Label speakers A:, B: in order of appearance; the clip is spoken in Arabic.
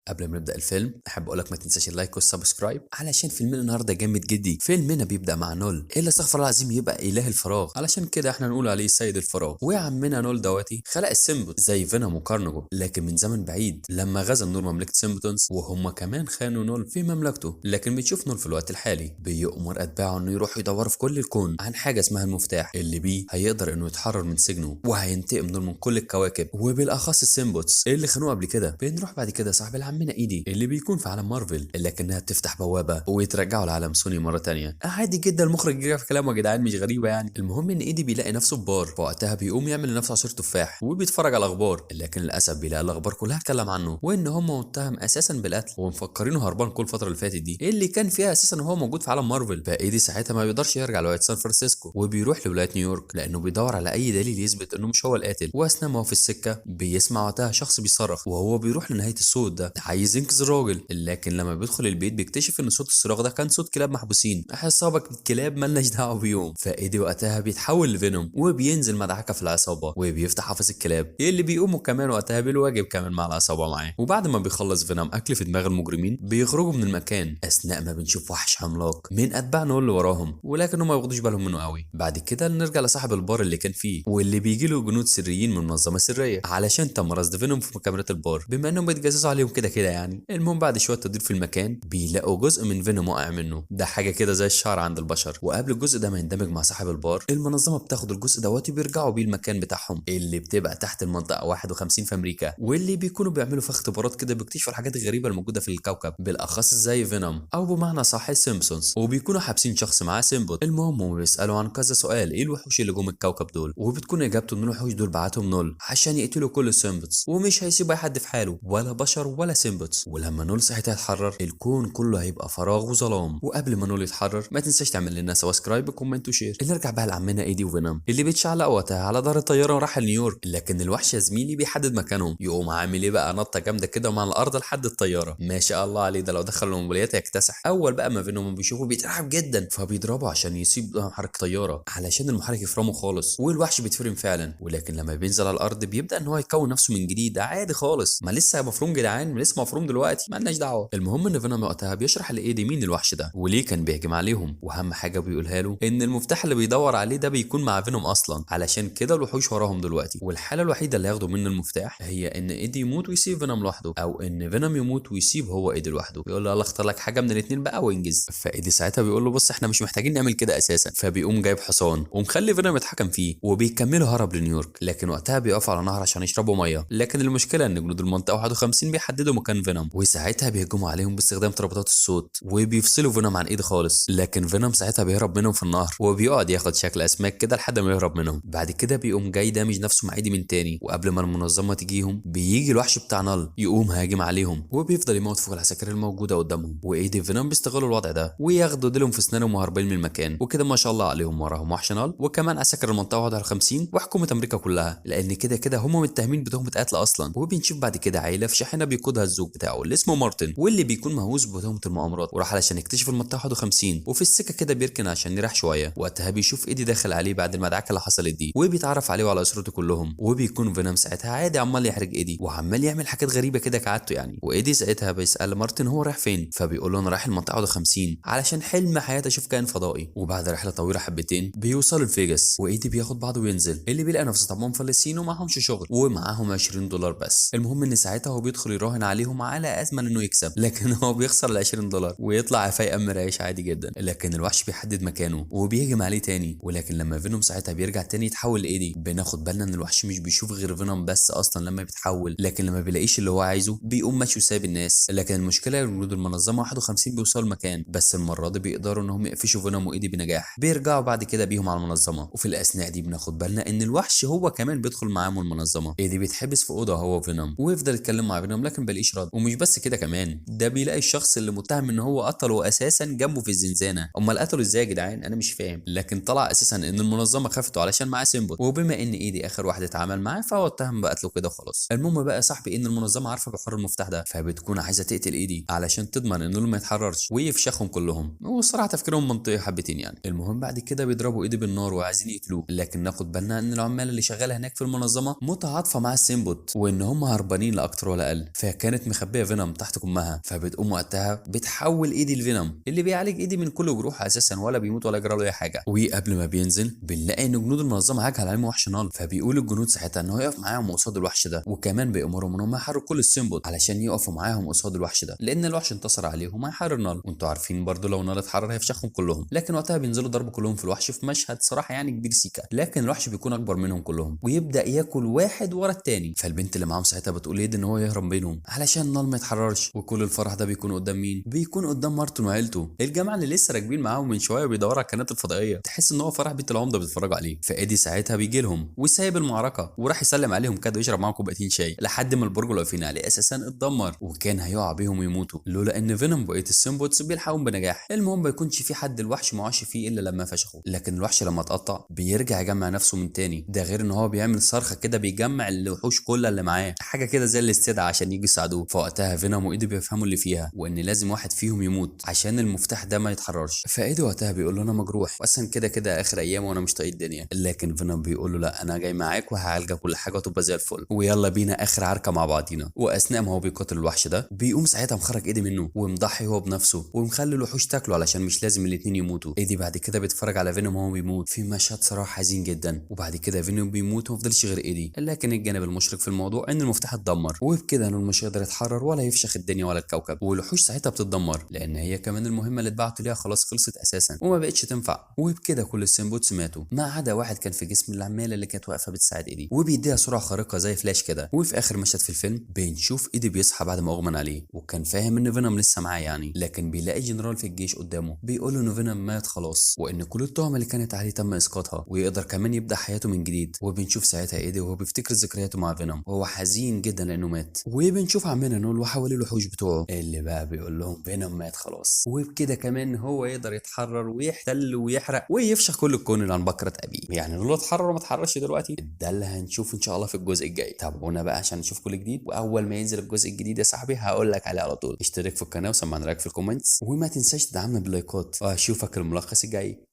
A: قبل ما نبدا الفيلم احب اقول لك ما تنساش اللايك والسبسكرايب علشان فيلمنا النهارده جامد جدي. فيلمنا بيبدا مع نول اللي استغفر الله العظيم يبقى اله الفراغ، علشان كده احنا نقول عليه سيد الفراغ. وعمنا نول دواتي خلق السيمبوت زي فينوم وكارنجو لكن من زمن بعيد لما غزا النور مملكه سيمبتونز، وهم كمان خانوا نول في مملكته. لكن بتشوف نول في الوقت الحالي بيأمر اتباعه انه يروحوا يدوروا في كل الكون عن حاجه اسمها المفتاح اللي بيه هيقدر انه يتحرر من سجنه وهينتقم نول من كل الكواكب وبالاخص السيمبوتس اللي خانوه قبل كده. بنروح بعد كده صاحب العمنا ايدي اللي بيكون في عالم مارفل لكنها بتفتح بوابه ويترجعوا لعالم سوني مره تانية. عادي جدا، المخرج جه في كلامه يا جدعان، مش غريبه يعني. المهم ان ايدي بيلاقي نفسه في بار، فوقتها بيقوم يعمل لنفسه عصير تفاح وبيتفرج على الاخبار، لكن للاسف بيلاقي الاخبار كلها اتكلم عنه وان هم متهم اساسا بالقتل ومفكرينه هربان كل الفتره اللي فاتت دي اللي كان فيها اساسا وهو موجود في عالم مارفل. فايدي ساعتها ما بيقدرش يرجع لولايه سان فرانسيسكو وبيروح لولايه نيويورك لانه بيدور على اي دليل يثبت انه مش هو القاتل. واثناء ما هو في السكه بيسمع وقتها شخص بيصرخ وهو بيروح لنهايه الصوت ده عايز ينقذ الراجل، لكن لما بيدخل البيت بيكتشف ان صوت الصراخ ده كان صوت كلاب محبوسين. عصابه الكلاب مالناش دعوه بيهم. فايدي وقتها بيتحول لفينوم وبينزل مدعكه في العصابه وبيفتح حافظ الكلاب اللي بيقوموا كمان وقتها بالواجب كمان مع العصابه معاه. وبعد ما بيخلص فينوم اكل في دماغ المجرمين بيخرجوا من المكان اثناء ما بنشوف وحش عملاق من اتباع نول اللي وراهم، ولكن ما ياخدوش بالهم منه قوي. بعد كده نرجع لصاحب البار اللي كان فيه واللي بيجي له جنود سريين من منظمه سريه علشان تم رصد فينوم في كاميرات البار بما انهم بيتجسسوا عليهم كده كده يعني. المهم بعد شويه تدوير في المكان بيلاقوا جزء من فينوم واقع منه، ده حاجه كده زي الشعر عند البشر. وقبل الجزء ده ما يندمج مع صاحب البار المنظمه بتاخد الجزء دوت وبيرجعوا بيه المكان بتاعهم اللي بتبقى تحت المنطقه 51 في امريكا، واللي بيكونوا بيعملوا فيها اختبارات كده بيكتشفوا الحاجات الغريبه الموجوده في الكوكب بالاخص زي فينوم او بمعنى صح سيمبسونز، وبيكونوا حابسين شخص معاه سيمبوت. المهم هم بيسالوا عن كذا سؤال، ايه الوحوش اللي جم الكوكب دول، وبتكون اجابته ان الوحوش دول بعتهم نول عشان يقتلوا كل السيمبوتس ومش هيسيبوا اي حد في حاله ولا بشر ولا سيمبوتس. ولما نول ساعتها يتحرر الكون كله هيبقى فراغ وظلام. وقبل ما نول يتحرر ما تنساش تعمل لنا سبسكرايب وكومنت وشير. اللي نرجع بقى لعمنا ايدي وفينوم اللي بيتشعلق وقتها على دار الطياره وراح لنيويورك، لكن الوحش يا زميلي بيحدد مكانهم، يقوم عامل ايه بقى نطه جامده كده مع الارض لحد الطياره. ما شاء الله عليه، ده لو دخل الموبيليات يكتسح. اول بقى ما فينوم بيشوفه بيترعب جدا فبيضربه عشان يصيب محرك طياره علشان المحرك يفرمه خالص، والوحش بيتفرم فعلا. ولكن لما بينزل على الارض بيبدا ان هو يكون نفسه من جديد عادي خالص، ما لسه مفروم جدعان، ما لسه مفروم دلوقتي، مالناش دعوه. المهم ان فينوم وقتها بيشرح لايدي مين الوحش ده وليه كان بيهجم عليهم، واهم حاجه بيقولها له ان المفتاح اللي بيدور عليه ده بيكون مع فينوم اصلا، علشان كده الوحوش وراهم دلوقتي. والحاله الوحيده اللي هياخدوا منه المفتاح هي ان ايدي يموت ويسيب فينوم لوحده، او ان فينوم يموت ويسيب هو ايدي لوحده. يقول له يلا اختار لك حاجه من الاثنين بقى وانجز. فايدي ساعتها بيقول له بص احنا مش محتاجين نعمل كده اساسا، فبيقوم جايب حصان ومخلي فينوم يتحكم فيه وبيكملوا هرب لنيويورك. لكن وقتها بيقفوا على نهر عشان يشربوا ميه، لكن المشكله ان جنود المنطقه 51 بيحددوا مكان فينوم وساعتها بيهجموا عليهم باستخدام تربطات الصوت وبيفصلوا فينوم عن ايدي خالص. لكن فينوم ساعتها بيهرب منهم في النهر وبيقعد ياخد شكل اسماك كده لحد ما يهرب منهم. بعد كده بيقوم جاي دامج نفسه مع ايدي من تاني، وقبل ما المنظمه تجيهم بيجي الوحش بتاع نال يقوم هاجم عليهم وبيفضل يموت فوق العساكر الموجوده قدامهم. وايدي فينوم بيستغلوا الوضع ده وياخدوا ديلهم في اسنانهم وهربين من المكان. وكده ما شاء الله عليهم وراهم وحش نال وكمان عساكر المنطقه 51 وحكومه امريكا كلها، لان كده كده هم متهمين بتهمه قتل اصلا. وبنشوف بعد كده عيله في شاحنه بيقودها الزوج بتاعه اللي اسمه مارتن واللي بيكون مهووس بتهمه المؤامرات، وراح علشان يكتشف المنطقه 51. وفي السكه كده بيركن عشان يريح شويه، وقتها بيشوف ايدي داخل عليه بعد المدعكه اللي حصلت دي وبيتعرف عليه وعلى اسرته كلهم. وبيكون فينوم ساعتها عادي عمال يحرج ايدي وعمال يعمل حاجات غريبه كده كعادته يعني. وايدي ساعتها بيسال مارتن هو رايح فين، فبيقول له انا رايح المنطقه 51 علشان حلم حياتي اشوف كائن فضائي. وبعد رحله طويله حبتين بيوصلوا لفيجاس وايدي بياخد بعضه وينزل، اللي بيلاقي نفسه طبعا فلسطين ومعهمش شغل ومعاهم 20 دولار بس. المهم ان ساعتها هو بيدخل يراهن عليهم على ازمه انه يكسب، لكن هو بيخسر ال 20 دولار ويطلع فايق امر عيش عادي جدا. لكن الوحش بيحدد مكانه وبيهجم عليه تاني. ولكن لما فينوم ساعتها بيرجع تاني يتحول لايدي بناخد بالنا ان الوحش مش بيشوف غير فينوم بس اصلا لما بيتحول، لكن لما بيلاقيش اللي هو عايزه بيقوم ماشي وسايب الناس. لكن المشكله جنود المنظمه 51 بيوصلوا المكان، بس المره دي بيقدروا انهم يقفشوا فينوم وايدي بنجاح. بيرجعوا بعد كده بيهم على المنظمه، وفي الاثناء دي بناخد بالنا ان الوحش هو كمان بيدخل معاهم المنظمه. ايدي بيتحبس في اوضه هو وفينوم ويفضل يتكلم مع فينوم لكن بلاقيش رد. ومش بس كده كمان، ده بيلاقي الشخص اللي متهم ان هو قتله اساسا جنبه في الزنزانه. امال قتله ازاي يا جدعان؟ انا مش فاهم. لكن طلع اساسا ان المنظمه خافته علشان معاه سيمبوت، وبما ان ايدي اخر واحد اتعامل معاه فهو اتهم بقتله كده وخلاص. المهم بقى يا صاحبي ان المنظمه عارفه بحوار المفتاح ده فبتكون عايزه تقتل ايدي علشان تضمن انه ما يتحررش ويفشخهم كلهم. والصراحه تفكيرهم منطقي حبتين يعني. المهم بعد كده بيضربوا ايدي بالنار وعايزين يقتلوه، لكن ناخد بالنا ان العمال اللي شغاله هناك في المنظمه متعاطفه مع السيمبوت وان هم هربانين لا اكتر ولا اقل. فكانت كانت مخبيه فينوم تحت كمها، فبتقوم وقتها بتحول ايدي لفينوم اللي بيعالج ايدي من كل جروحها اساسا، ولا بيموت ولا يجرى له اي حاجه. وقبل ما بينزل بنلاقي ان جنود المنظمه هاجها على علم وحش نال، فبيقول الجنود ساعتها ان هو يقف معاهم قصاد الوحش ده، وكمان بيامرهم ان هم يحرروا كل السيمبوت علشان يقفوا معاهم قصاد الوحش ده، لان الوحش انتصر عليهم هيحرر نال. وانتوا عارفين برضو لو نال اتحرر هيفشخهم كلهم، لكن وقتها بينزلوا ضربوا كلهم في الوحش في مشهد صراحه يعني كبير سيكا، لكن الوحش بيكون اكبر منهم كلهم ويبدا ياكل واحد ورا التاني. فالبنت اللي معاهم ساعتها بتقول يد ان هو يهرب بينهم علشان نال ما يتحررش. وكل الفرح ده بيكون قدام مين؟ بيكون قدام مارتن وعيلته، الجماعه اللي لسه راكبين معاهم من شويه بيدوروا على القناه الفضائيه، تحس ان هو فرح بنت العمده بيتفرجوا عليه. فايدي ساعتها بيجي لهم وسايب المعركه وراح يسلم عليهم كده ويشرب معاهم كوبايتين شاي، لحد ما البرج اللي واقفين عليه اساسا اتدمر وكان هيقع بيهم ويموتوا، لولا ان فينوم بقيه السيمبوتس بيلحقهم بنجاح. المهم ما يكونش في حد الوحش ما وقعش فيه الا لما فشخه، لكن الوحش لما اتقطع بيرجع يجمع نفسه من تاني، ده غير ان هو بيعمل صرخه كده بيجمع الوحوش كلها اللي معاه، حاجه كده زي الاستدعاء عشان يجي يساعدوه. فوقتها فينوم وايدي بيفهموا اللي فيها وان لازم واحد فيهم يموت عشان المفتاح ده ما يتحررش. فايدي وقتها بيقول له انا مجروح واصلا كده كده اخر ايام وانا مش طايق الدنيا، لكن فينوم بيقول له لا انا جاي معاك وهعالجك كل حاجه وتبقى زي الفل، ويلا بينا اخر عركه مع بعضينا. واثناء ما هو بيقاتل الوحش ده بيقوم ساعتها مخرج ايدي منه ومضحي هو بنفسه ومخلي الوحوش تاكله علشان مش لازم الاتنين يموتوا. ايدي بعد كده بيتفرج على فينوم وهو بيموت في مشهد صراحه حزين جدا، وبعد كده فينوم بيموت ومفضلش غير ايدي، لكن الجانب المشرق في الموضوع ان المفتاح اتدمر، وبكده انه مش هيقدر يتحرر ولا يفشخ الدنيا ولا الكوكب. والوحوش ساعتها بتتدمر لان هي كمان المهمه اللي اتبعتوا ليها خلاص خلصت اساسا وما بقتش تنفع. وبكده كل السيمبوتس ماتوا ما عدا واحد كان في جسم العماله اللي كانت واقفه بتساعد ايدي وبيديها سرعه خارقه زي فلاش كده. وفي اخر مشهد في الفيلم بنشوف ايدي بيصحى بعد ما اغمى عليه وكان فاهم ان فينوم لسه معاه يعني، لكن بيلاقي جنرال في الجيش قدامه بيقول له ان فينوم مات خلاص وان كل التهم اللي كانت عليه تم اسقاطها ويقدر كمان يبدا حياته من جديد. وبنشوف ساعتها ايدي وهو بيفتكر ذكرياته مع فينوم وهو حزين جدا لانه مات. وبنشوف عمنا نول وحواليه الوحوش بتوعه اللي بقى بيقول لهم فينوم مات خلاص، وبكده كمان هو يقدر يتحرر ويحتل ويحرق ويفشخ كل الكون اللي عن بكره ابيه. يعني نول اتحرر وما اتحررش دلوقتي، ده اللي هنشوفه ان شاء الله في الجزء الجاي. تابعونا بقى عشان نشوف كل جديد، واول ما ينزل الجزء الجديد يا صاحبي هقول لك عليه على طول. اشترك في القناه وسمعنا رايك في الكومنتس وما تنساش تدعمنا باللايكات، واشوفك الملخص الجاي.